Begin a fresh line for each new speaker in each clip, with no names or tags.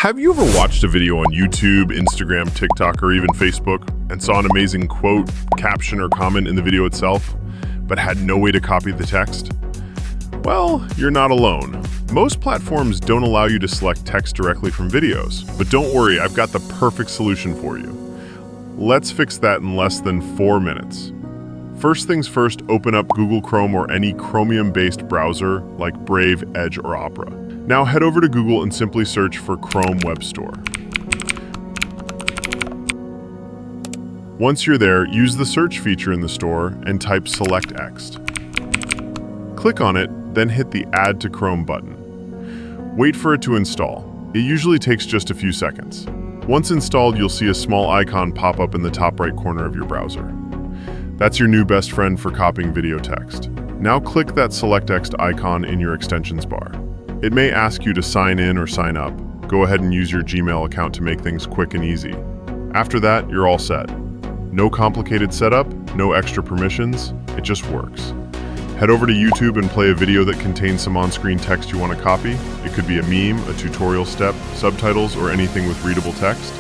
Have you ever watched a video on YouTube, Instagram, TikTok, or even Facebook and saw an amazing quote, caption, or comment in the video itself, but had no way to copy the text? Well, you're not alone. Most platforms don't allow you to select text directly from videos, but don't worry, I've got the perfect solution for you. Let's fix that in less than 4 minutes. First things first, open up Google Chrome or any Chromium-based browser like Brave, Edge, or Opera. Now head over to Google and simply search for Chrome Web Store. Once you're there, use the search feature in the store and type Selectext. Click on it, then hit the Add to Chrome button. Wait for it to install. It usually takes just a few seconds. Once installed, you'll see a small icon pop up in the top right corner of your browser. That's your new best friend for copying video text. Now click that Selectext icon in your extensions bar. It may ask you to sign in or sign up. Go ahead and use your Gmail account to make things quick and easy. After that, you're all set. No complicated setup, no extra permissions, it just works. Head over to YouTube and play a video that contains some on-screen text you want to copy. It could be a meme, a tutorial step, subtitles, or anything with readable text.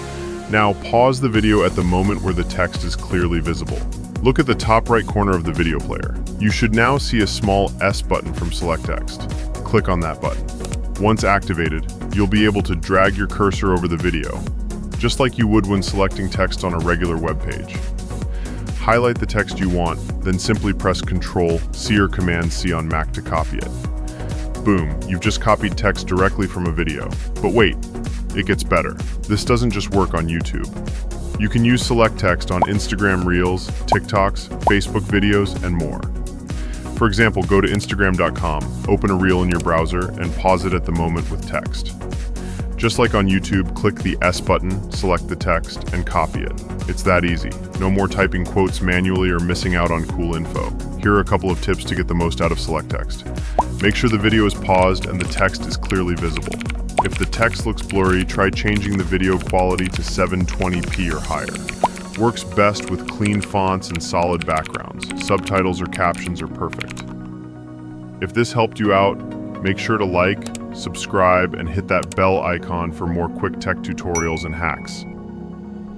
Now pause the video at the moment where the text is clearly visible. Look at the top right corner of the video player. You should now see a small S button from Selectext. Click on that button. Once activated, you'll be able to drag your cursor over the video, just like you would when selecting text on a regular web page. Highlight the text you want, then simply press Ctrl-C or Command-C on Mac to copy it. Boom, you've just copied text directly from a video. But wait, it gets better. This doesn't just work on YouTube. You can use Selectext on Instagram Reels, TikToks, Facebook videos, and more. For example, go to Instagram.com, open a reel in your browser, and pause it at the moment with text. Just like on YouTube, click the S button, select the text, and copy it. It's that easy. No more typing quotes manually or missing out on cool info. Here are a couple of tips to get the most out of Selectext. Make sure the video is paused and the text is clearly visible. If the text looks blurry, try changing the video quality to 720p or higher. Works best with clean fonts and solid backgrounds. Subtitles or captions are perfect. If this helped you out, make sure to like, subscribe, and hit that bell icon for more quick tech tutorials and hacks.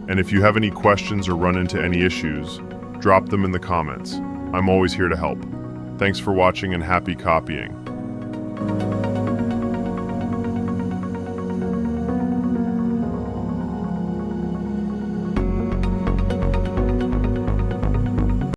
And if you have any questions or run into any issues, drop them in the comments. I'm always here to help. Thanks for watching and happy copying.